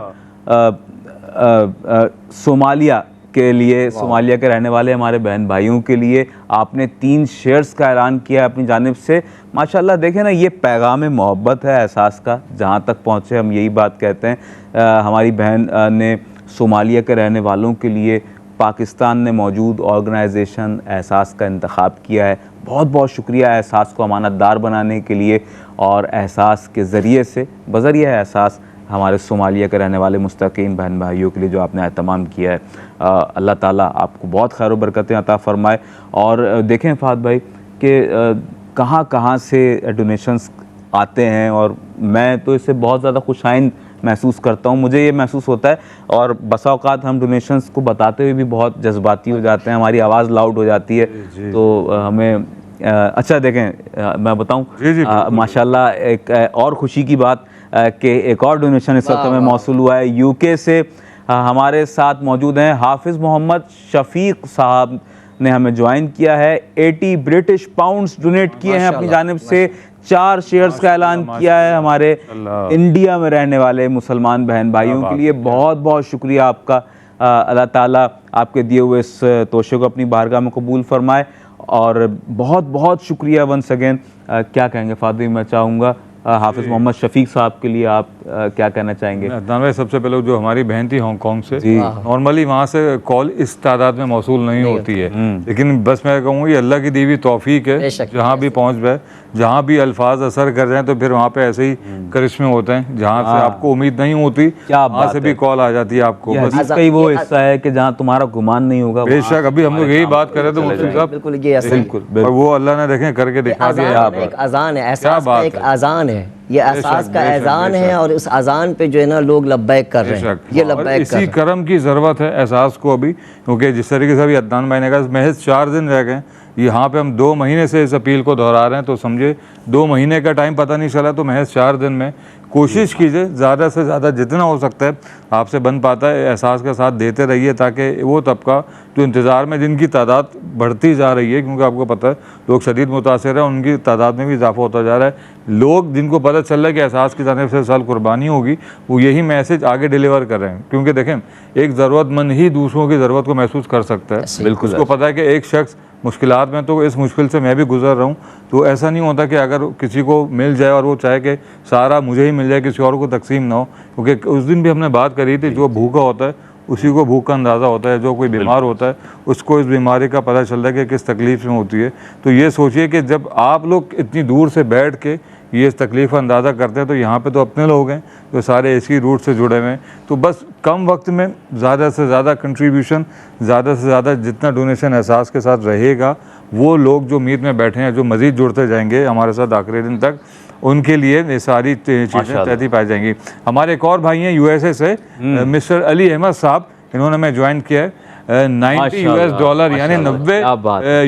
सोमालिया के लिए, सोमालिया के रहने वाले हमारे बहन भाइयों के लिए। आपने 3 शेयर्स का ऐलान किया है अपनी जानिब से। माशाल्लाह देखें ना, ये पैगाम मोहब्बत है एहसास का, जहाँ तक पहुँचे हम यही बात कहते हैं। हमारी बहन ने सोमालिया के रहने वालों के लिए पाकिस्तान में मौजूद ऑर्गेनाइजेशन एहसास का इंतखाब किया है। बहुत बहुत शुक्रिया एहसास को अमानतदार बनाने के लिए और एहसास के ज़रिए से बज़रिया एहसास हमारे सोमालिया के रहने वाले मुस्तकीम बहन भाइयों के लिए जो आपने एहतमाम किया है, अल्लाह ताला आपको बहुत खैर बरकतें अता फ़रमाए। और देखें फ़ाद भाई कि कहाँ कहाँ से डोनेशंस आते हैं और मैं तो इससे बहुत ज़्यादा खुशाइन महसूस करता हूँ। मुझे ये महसूस होता है और बसा औक़ात हम डोनेशंस को बताते हुए भी बहुत जज्बाती हो जाते हैं, हमारी आवाज़ लाउड हो जाती है। तो हमें अच्छा देखें मैं बताऊँ माशाल्लाह एक और ख़ुशी की बात कि एक और डोनेशन इस वक्त हमें मौसूल हुआ है यूके से। हमारे साथ मौजूद हैं हाफिज़ मोहम्मद शफ़ीक साहब ने हमें ज्वाइन किया है। 80 ब्रिटिश पाउंड्स डोनेट किए हैं अपनी जानिब से। 4 शेयर्स का ऐलान किया है हमारे इंडिया में रहने वाले मुसलमान बहन भाइयों के लिए। बहुत बहुत शुक्रिया आपका। अल्लाह ताला आपके दिए हुए इस तोशे को अपनी बारगाह में कबूल फरमाए और बहुत बहुत शुक्रिया वंस अगेन। क्या कहेंगे फ़ादी, मैं चाहूँगा हाफिज़ मोहम्मद शफ़ीक साहब के लिए आप क्या कहना चाहेंगे? अदनान भाई, सबसे पहले जो हमारी बहन थी हांगकांग से, नॉर्मली वहाँ से कॉल इस तादाद में मौसूल नहीं होती है, लेकिन बस मैं कहूँगी अल्लाह की दी हुई तौफीक है। जहाँ भी पहुँच गए, जहाँ भी अल्फाज असर कर जाएँ तो फिर वहाँ पे ऐसे ही करिश्मे होते हैं। जहाँ से आपको उम्मीद नहीं होती वहाँ से भी कॉल आ जाती है आपको। बस कई वो हिस्सा है कि जहाँ तुम्हारा गुमान नहीं होगा। बेशक अभी हम लोग यही बात कर रहे थे मुफ्ती साहब, बिल्कुल, और वो अल्लाह ने देखें करके दिखा दिया। एक अजान है, एहसास का एक अजान है, ये एहसास का अजान है और उस अजान पे जो है ना लोग लब्बैक कर रहे हैं। ये लब्बैक इसी करम की ज़रूरत है एहसास को अभी, क्योंकि जिस तरीके से अभी अदनान भाई ने कहा महज 4 दिन रह गए, यहाँ पे हम 2 महीने से इस अपील को दोहरा रहे हैं, तो समझे 2 महीने का टाइम पता नहीं चला, तो महज 4 दिन में कोशिश कीजिए ज़्यादा से ज़्यादा जितना हो सकता है आपसे बन पाता है एहसास का साथ देते रहिए, ताकि वो तबका जो इंतज़ार में, जिनकी तादाद बढ़ती जा रही है, क्योंकि आपको पता है लोग शदीद मुतासिर हैं, उनकी तादाद में भी इजाफा होता जा रहा है। लोग जिनको पता चल रहा है कि एहसास की जानिब से साल कुर्बानी होगी, वो यही मैसेज आगे डिलीवर कर रहे हैं, क्योंकि देखें एक ज़रूरतमंद ही दूसरों की ज़रूरत को महसूस कर सकता है। बिल्कुल उसको पता है कि एक शख्स मुश्किलात में, तो इस मुश्किल से मैं भी गुजर रहा हूँ, तो ऐसा नहीं होता कि अगर किसी को मिल जाए और वो चाहे कि सारा मुझे ही मिल जाए, किसी और को तकसीम ना हो, क्योंकि उस दिन भी हमने बात करी थी, जो भूखा होता है उसी को भूख का अंदाज़ा होता है, जो कोई बीमार होता है उसको इस बीमारी का पता चलता है कि किस तकलीफ़ में होती है। तो ये सोचिए कि जब आप लोग इतनी दूर से बैठ के ये इस तकलीफ़ का अंदाज़ा करते हैं, तो यहाँ पे तो अपने लोग हैं जो सारे इसी रूट से जुड़े हुए हैं, तो बस कम वक्त में ज़्यादा से ज़्यादा कंट्रीब्यूशन, ज़्यादा से ज़्यादा जितना डोनेशन एहसास के साथ रहेगा, वो लोग जो उम्मीद में बैठे हैं, जो मज़ीद जुड़ते जाएंगे हमारे साथ आखिरी दिन तक, उनके लिए ये सारी चीज़ें तहती पाई जाएंगी। हमारे एक और भाई हैं USA से, मिस्टर अली अहमद साहब, इन्होंने मैं ज्वाइन किया है, 90 US डॉलर यानी 90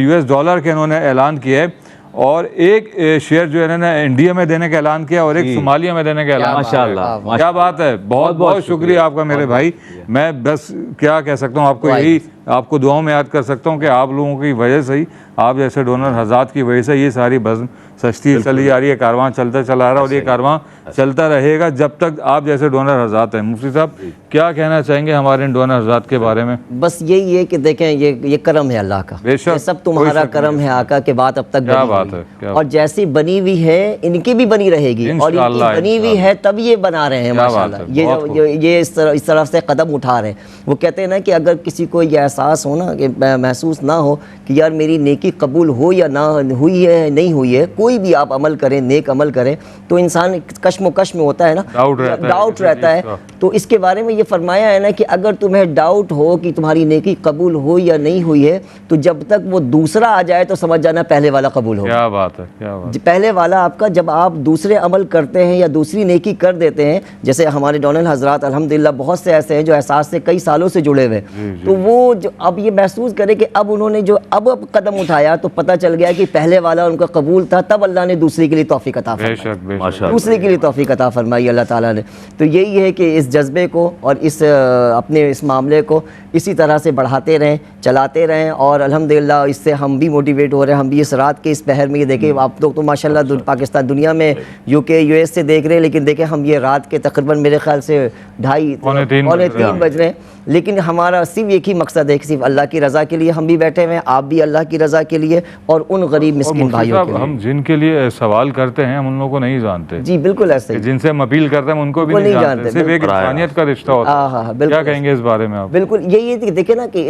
US डॉलर के इन्होंने ऐलान किया है, और एक शेयर जो है इन्होंने इंडिया में देने का ऐलान किया और एक सोमालिया में देने का ऐलान। माशाल्लाह, क्या बात है, बहुत बहुत शुक्रिया आपका मेरे भाई। मैं बस क्या कह सकता हूँ, आपको यही आपको दुआओं में याद कर सकता हूँ कि आप लोगों की वजह से ही, आप जैसे डोनर हज़रात की वजह से ये सारी बज़्म सस्ती चली जा रही है, कारवां चलता चला रहा है, और ये कारवां चलता रहेगा जब तक आप जैसे डोनर हज़रात हैं। मुफ्ती साहब क्या कहना चाहेंगे हमारे इन डोनर हज़रात के बारे में? बस यही है कि देखें ये करम है अल्लाह का, बेशक, ये सब तुम्हारा करम है आका, के बात अब तक क्या बनी बात हुई है, क्या और जैसी बनी हुई है इनकी भी बनी रहेगी, और इनकी इंशाअल्लाह, बनी हुई है तब ये बना रहे हैं क्या बात माशाल्लाह। है, ये इस तरफ से कदम उठा रहे हैं। वो कहते हैं ना कि अगर किसी को ये एहसास हो ना, कि महसूस ना हो कि यार मेरी नेकी कबूल हो या ना हुई है नहीं हुई है, कोई भी आप अमल करें, नेक अमल करें, तो इंसान कश्मोकश में होता है ना, डाउट रहता है। तो इसके बारे में ये फरमाया है ना कि अगर तुम्हें डाउट हो कि तुम्हारी नेकी कबूल हो या नहीं हुई है, तो जब तक वो दूसरा आ जाए तो समझ जाना पहले वाला कबूल हो। क्या बात है, क्या बात। पहले वाला आपका, जब आप दूसरे अमल करते हैं या दूसरी नेकी कर देते हैं, जैसे हमारे डोनर हजरात अल्हम्दुलिल्लाह बहुत से ऐसे हैं जो एहसास से कई सालों से जुड़े हुए, तो वो जो अब ये महसूस करे कि अब उन्होंने जो अब कदम उठाया, तो पता चल गया कि पहले वाला उनका कबूल था, तब अल्लाह ने दूसरे के लिए तौफीक अता फरमाई, दूसरे के लिए तौफीक अता फरमाई अल्लाह ताला ने। तो यही है कि इस जज्बे को और इस अपने इस मामले को इसी तरह से बढ़ाते रहें, चलाते रहें, और अल्हम्दुलिल्लाह इससे हम भी मोटिवेट हो रहे हैं। हम भी इस रात के इस पहर में ये देखें, आप लोग तो माशाल्लाह पाकिस्तान दुनिया में UK US से देख रहे हैं, लेकिन देखें हम ये रात के तकरीबन मेरे ख्याल से 2:30 पौने 3 बज रहे हैं, लेकिन हमारा सिर्फ एक ही मकसद है कि सिर्फ अल्लाह की रज़ा के लिए हम भी बैठे हुए हैं, आप भी अल्लाह की रज़ा के लिए और उन गरीब मिस्किन भाइयों के लिए। हम जिनके लिए सवाल करते हैं हम उन लोगों को नहीं जानते। जी बिल्कुल ऐसे ही, जिनसे हम अपील करते हैं उनको भी नहीं जानते, सिर्फ एक इंसानियत का रिश्ता होता है। क्या कहेंगे इस बारे में आप? बिल्कुल यही है, देखे ना कि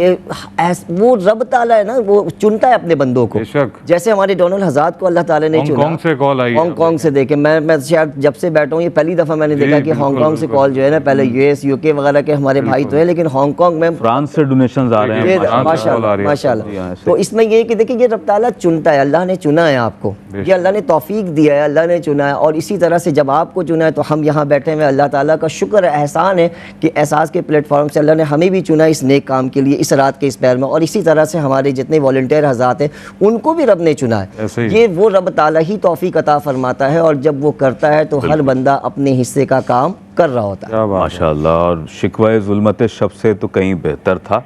वो रब ताला है ना, वो चुनता है अपने बंदों को। जैसे हमारे डोनल हज़रात को अल्लाह ताला ने चुना। हांगकांग से कॉल आई, हांगकांग से देखे, मैं शायद जब से बैठा हूँ ये पहली दफ़ा मैंने देखा कि हांगकांग से कॉल जो है ना, पहले US UK वगैरह के हमारे भाई तो है, लेकिन हांगकांग में फ्रांस से डोनेशंस आ रहे हैं माशाल्लाह। तो इसमें ये कि देखिए ये रब ताला चुनता है, अल्लाह ने चुना है आपको, ये अल्लाह ने तौफीक दिया है, अल्लाह ने चुना है, और इसी तरह से जब आपको चुना है तो हम यहाँ बैठे हुए, अल्लाह ताला का शुक्र है, एहसान है कि एहसास के प्लेटफॉर्म से अल्लाह ने हमें भी चुना इस नेक काम के लिए, इस रात के इस पैर में, और इसी तरह से हमारे जितने वॉलंटियर हज़रात हैं उनको भी रब ने चुना है। ये वो रब ताला ही तौफीक अता फरमाता है, और जब वो करता है तो हर बंदा अपने हिस्से का काम कर रहा होता है। माशाल्लाह। और शिकवा ज़ुल्मत शब से तो कहीं बेहतर था,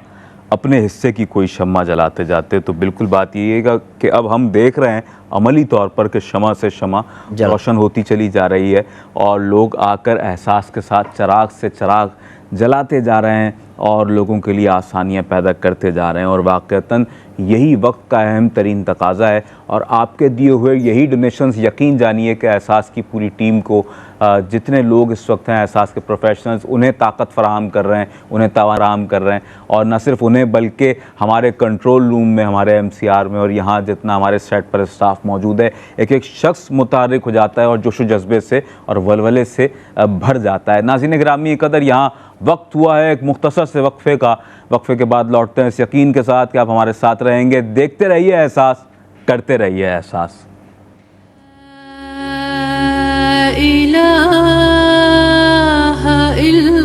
अपने हिस्से की कोई शम्मा जलाते जाते। तो बिल्कुल बात ये है कि अब हम देख रहे हैं अमली तौर पर कि शमा से शमा रोशन होती चली जा रही है, और लोग आकर एहसास के साथ चराग से चराग जलाते जा रहे हैं और लोगों के लिए आसानियाँ पैदा करते जा रहे हैं। और वाक़तन यही वक्त का अहम तरीन तकाज़ा है, और आपके दिए हुए यही डोनेशंस यकीन जानिए कि एहसास की पूरी टीम को, जितने लोग इस वक्त हैं एहसास के प्रोफेशनल्स, उन्हें ताकत फराहम कर रहे हैं, उन्हें तवाराम कर रहे हैं, और न सिर्फ उन्हें बल्कि हमारे कंट्रोल रूम में, हमारे MCR में, और यहाँ जितना हमारे सेट पर स्टाफ मौजूद है, एक एक शख्स मुतारिक हो जाता है और जोश जज्बे से और वलवले से भर जाता है। नाज़रीन गिरामी कदर, यहाँ वक्त हुआ है एक मुख्तसर से वक्फे का। वक्फे के बाद लौटते हैं इस यकीन के साथ कि आप हमारे साथ रहेंगे। देखते रहिए एहसास, करते रहिए एहसास। इलाहा इल्ला